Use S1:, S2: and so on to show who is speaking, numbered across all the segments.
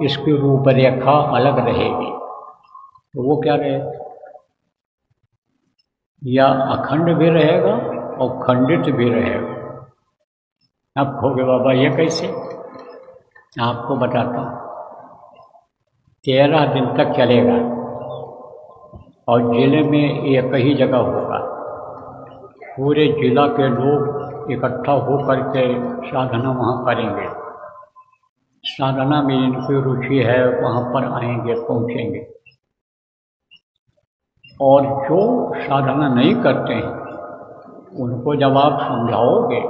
S1: इसकी रूपरेखा अलग रहेगी। तो वो क्या रहेगा, या अखंड भी रहेगा और खंडित भी रहेगा। अब कहोगे बाबा ये कैसे, आपको बताता हूँ। 13 दिन तक चलेगा और जिले में एक ही जगह होगा। पूरे जिला के लोग इकट्ठा होकर के साधना वहाँ करेंगे। साधना में इनकी रुचि है वहाँ पर आएंगे, पहुँचेंगे। और जो साधना नहीं करते हैं उनको जब आप समझाओगे,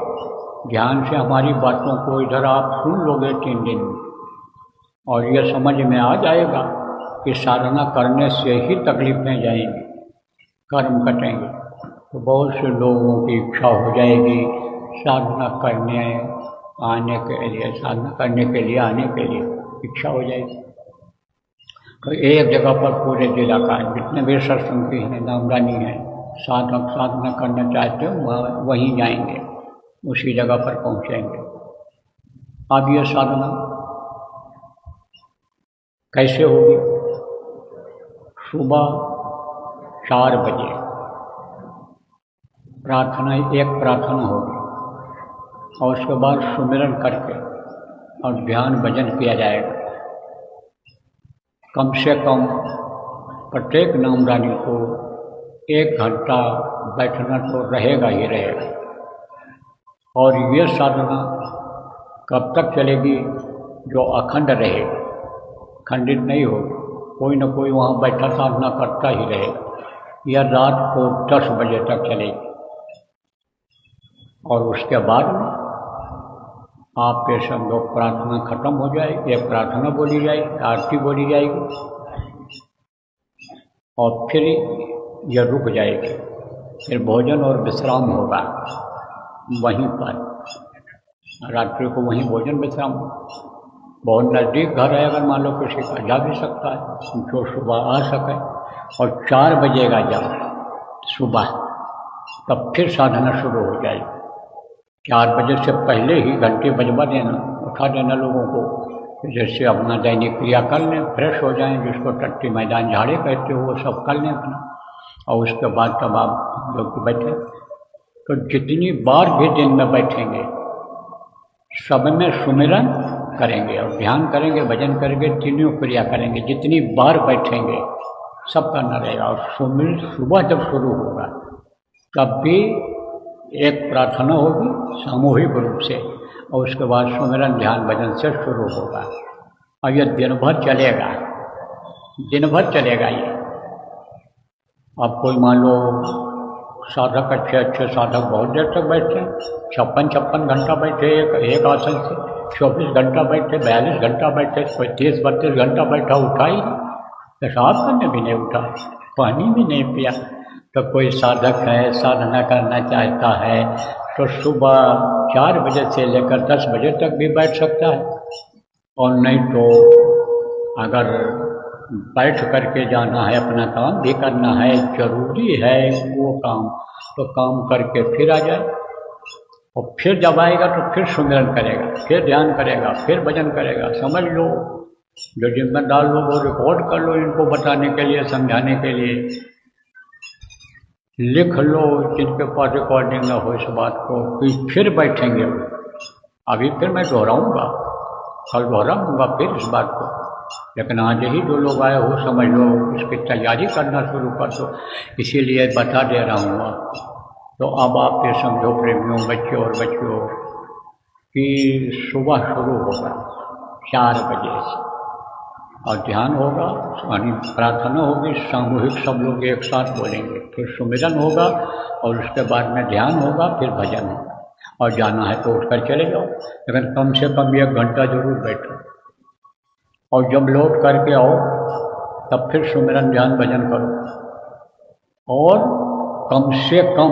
S1: ध्यान से हमारी बातों को इधर आप सुन लोगे 3 दिन में, और यह समझ में आ जाएगा कि साधना करने से ही तकलीफें जाएंगी, कर्म कटेंगे। तो बहुत से लोगों की इच्छा हो जाएगी साधना करने आने के लिए, साधना करने के लिए आने के लिए इच्छा हो जाएगी। तो एक जगह पर पूरे जिला का जितने भी सत्संगी हैं, नामदानी हैं, साधक साधना करना चाहते हो वहीं जाएंगे, उसी जगह पर पहुंचेंगे। अब ये साधना कैसे होगी? सुबह 4 बजे प्रार्थना, एक प्रार्थना होगी और उसके बाद सुमिरन करके और ध्यान भजन किया जाएगा। कम से कम प्रत्येक नामदानी को 1 घंटा बैठना तो रहेगा ही रहेगा। और ये साधना कब तक चलेगी? जो अखंड रहेगी, खंडित नहीं होगी। कोई न कोई वहाँ बैठा साधना करता ही रहेगा। यह रात को 10 बजे तक चलेगी और उसके बाद में आपके सब लोग प्रार्थना खत्म हो जाएगी, एक प्रार्थना बोली जाएगी, आरती बोली जाएगी और फिर यह रुक जाएगी। फिर भोजन और विश्राम होगा वहीं पर, रात्रि को वहीं भोजन विश्राम। बहुत नज़दीक घर है, अगर मान लो किसी का जा भी सकता है जो सुबह आ सके। और 4 बजेगा जब सुबह, तब फिर साधना शुरू हो जाएगी। 4 बजे से पहले ही घंटे बजवा देना, उठा देना लोगों को, जैसे अपना दैनिक क्रिया कर लें, फ्रेश हो जाएं, जिसको टट्टी मैदान झाड़े कहते हो वो सब कर लें अपना। और उसके बाद तब आप लोग बैठे। तो जितनी बार भी दिन में बैठेंगे सब में सुमिरन करेंगे और ध्यान करेंगे, भजन करेंगे, तीनों क्रिया करेंगे। जितनी बार बैठेंगे सब करना रहेगा। और सुबह जब शुरू होगा तब भी एक प्रार्थना होगी सामूहिक रूप से, और उसके बाद सुमिरन ध्यान भजन से शुरू होगा। और यह दिन भर चलेगा, दिन भर चलेगा ये। अब कोई मान लो साधक, अच्छे अच्छे साधक बहुत देर तक बैठे, 56 घंटा बैठे एक आसन से, 24 घंटा बैठे, 42 घंटा बैठे, कोई 30-32 घंटा बैठा, उठा ही नहीं, पेशाब करने भी नहीं उठा, पानी भी नहीं पिया। तो कोई साधक है, साधना करना चाहता है तो सुबह 4 बजे से लेकर 10 बजे तक भी बैठ सकता है। और नहीं तो अगर बैठ करके जाना है, अपना काम भी करना है, जरूरी है वो काम, तो काम करके फिर आ जाए। और फिर जब आएगा तो फिर सुमिरन करेगा, फिर ध्यान करेगा, फिर भजन करेगा। समझ लो, जो जिम्मेदार लोग वो रिकॉर्ड कर लो, इनको बताने के लिए, समझाने के लिए लिख लो, जिनके पास रिकॉर्डिंग न हो इस बात को, फिर बैठेंगे। अभी फिर मैं दोहराऊंगा, कल दोहराऊंगा फिर इस बात को, लेकिन आज ही जो लोग आए हो समझ लो, इसकी तैयारी करना शुरू कर दो, इसीलिए बता दे रहा हूँ आपको। तो अब आप ये समझो प्रेमियों, बच्चों और बच्चियों, कि सुबह शुरू होगा 4 बजे से और ध्यान होगा, यानी प्रार्थना होगी सामूहिक, सब लोग एक साथ बोलेंगे, फिर सुमिरन होगा और उसके बाद में ध्यान होगा, फिर भजन होगा। और जाना है तो उठकर चले जाओ, लेकिन कम से कम 1 घंटा जरूर बैठो। और जब लौट करके आओ तब फिर सुमिरन ध्यान भजन करो। और कम से कम,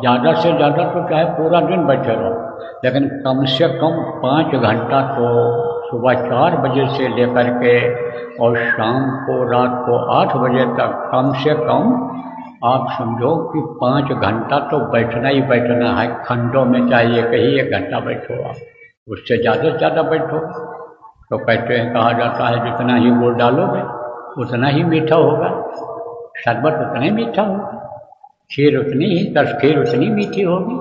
S1: ज़्यादा से ज़्यादा तो चाहे पूरा दिन बैठे रहो, लेकिन कम से कम 5 घंटा तो सुबह 4 बजे से लेकर के और शाम को रात को 8 बजे तक कम से कम आप समझो कि 5 घंटा तो बैठना ही बैठना है। खंडों में चाहिए कहीं 1 घंटा बैठो, आप उससे ज़्यादा से ज़्यादा बैठो। तो कहते हैं, कहा जाता है जितना ही गुड़ डालोगे उतना ही मीठा होगा, शरबत उतना ही मीठा होगा, खीर उतनी ही खीर उतनी मीठी होगी।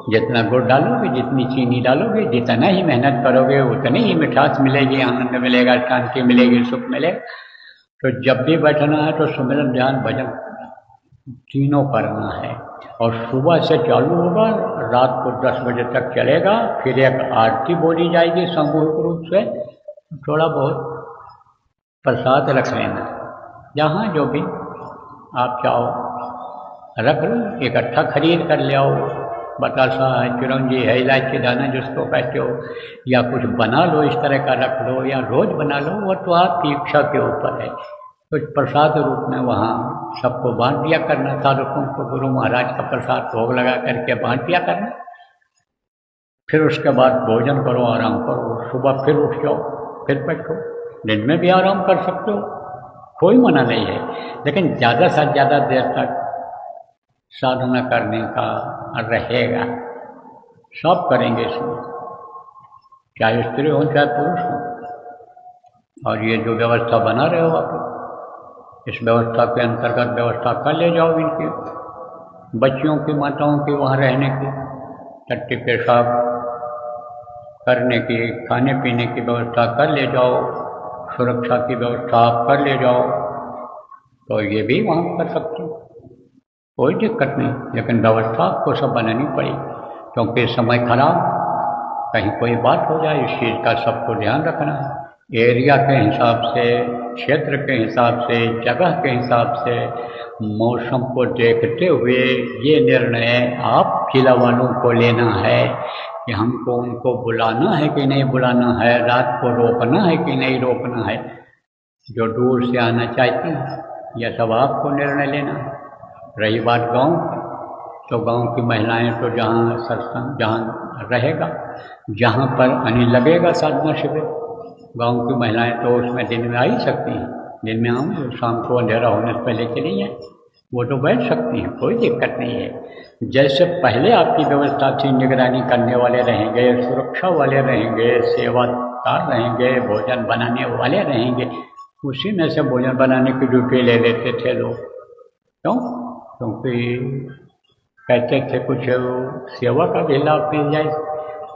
S1: जितना गुड़ डालोगे, जितनी चीनी डालोगे, जितना ही मेहनत करोगे उतनी ही मिठास मिलेगी, आनंद मिलेगा, शांति मिलेगी, सुख मिलेगा। तो जब भी बैठना है तो सुमिरन ध्यान भजन तीनों करना है। और सुबह से चालू होगा, रात को 10 बजे तक चलेगा। फिर एक आरती बोली जाएगी सामूहिक रूप से। थोड़ा बहुत प्रसाद रख लेना, जहाँ जो भी आप चाहो रख लो, इकट्ठा खरीद कर ले आओ। बतासा है, चिरौंजी है, इलायची दाना जिसको कहते हो, या कुछ बना लो इस तरह का रख लो, या रोज़ बना लो, वो तो आपकी इच्छा के ऊपर है। कुछ प्रसाद रूप में वहाँ सबको बांट दिया करना, साधकों को गुरु महाराज का प्रसाद भोग लगा करके बांट दिया करना। फिर उसके बाद भोजन करो, आराम करो, सुबह फिर उठ जाओ, फिर बैठो। दिन में भी आराम कर सकते हो, कोई मना नहीं है, लेकिन ज़्यादा से ज़्यादा देर तक साधना करने का रहेगा। सब करेंगे इसमें, चाहे स्त्री हो चाहे पुरुष हो। और ये जो व्यवस्था बना रहे हो आप, इस व्यवस्था के अंतर्गत व्यवस्था कर ले जाओ इनकी, बच्चियों की, माताओं की वहाँ रहने की, टट्टी पेशाब करने की, खाने पीने की व्यवस्था कर ले जाओ, सुरक्षा की व्यवस्था आप कर ले जाओ, तो ये भी वहाँ कर सकते हो, कोई दिक्कत नहीं। लेकिन व्यवस्था आपको सब बनानी पड़ी, क्योंकि समय खराब, कहीं कोई बात हो जाए, इस चीज़ का सबको ध्यान रखना है। एरिया के हिसाब से, क्षेत्र के हिसाब से, जगह के हिसाब से, मौसम को देखते हुए ये निर्णय आप जिला वालों को लेना है कि हमको उनको बुलाना है कि नहीं बुलाना है, रात को रोकना है कि नहीं रोकना है। जो दूर से आना चाहती हैं, यह सब आपको निर्णय लेना है। रही बात गांव, तो गांव की महिलाएं तो जहाँ सत्संग जहाँ रहेगा, जहाँ पर लगेगा साधना शिविर, गांव की महिलाएं तो उसमें दिन में आ ही सकती हैं। दिन में आऊँ, शाम को अंधेरा होने से पहले चली जाए, वो तो बैठ सकती हैं, कोई दिक्कत नहीं है। जैसे पहले आपकी व्यवस्था थी, निगरानी करने वाले रहेंगे, सुरक्षा वाले रहेंगे, सेवादार रहेंगे, भोजन बनाने वाले रहेंगे, उसी में से भोजन बनाने की ड्यूटी ले लेते थे लोग। क्यों? क्योंकि कहते थे कुछ सेवा का भी लाभ मिल जाए।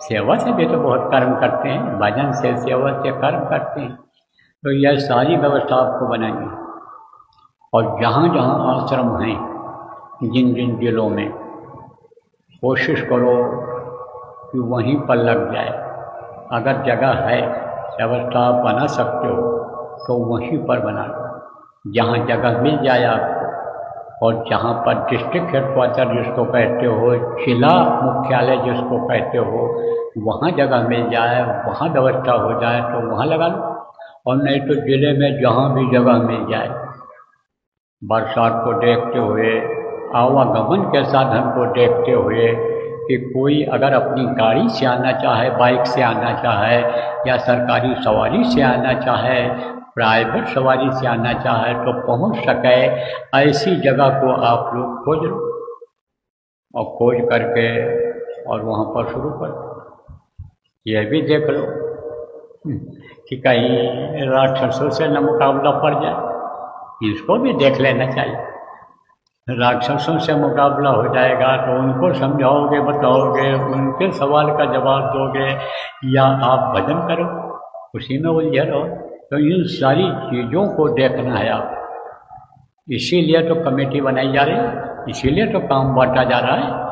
S1: सेवा से भी तो बहुत कर्म करते हैं, भजन से, सेवा से कर्म करते हैं। तो यह सारी व्यवस्था आपको बनानी है। और जहाँ जहाँ आश्रम हैं, जिन जिन जिलों में, कोशिश करो कि वहीं पर लग जाए। अगर जगह है, व्यवस्था आप बना सकते हो तो वहीं पर बना लो, जहाँ जगह मिल जाए आपको। और जहाँ पर डिस्ट्रिक्ट हेडक्वार्टर जिसको कहते हो, जिला मुख्यालय जिसको कहते हो, वहाँ जगह मिल जाए, वहाँ व्यवस्था हो जाए तो वहाँ लगा लो। और नहीं तो जिले में जहाँ भी जगह मिल जाए, बरसात को देखते हुए, आवागमन के साधन को देखते हुए, कि कोई अगर अपनी गाड़ी से आना चाहे, बाइक से आना चाहे, या सरकारी सवारी से आना चाहे, प्राइवेट सवारी से आना चाहे, तो पहुंच सके, ऐसी जगह को आप लोग खोज लो। और खोज करके और वहाँ पर शुरू करो। यह भी देख लो कि कहीं राक्षसों से न मुकाबला पड़ जाए, इसको भी देख लेना चाहिए। राक्षसों से मुकाबला हो जाएगा तो उनको समझाओगे, बताओगे, उनके सवाल का जवाब दोगे, या आप भजन करो, उसी में उलझे रहो। तो इन सारी चीज़ों को देखना है आप। इसीलिए तो कमेटी बनाई जा रही है, इसीलिए तो काम बांटा जा रहा है।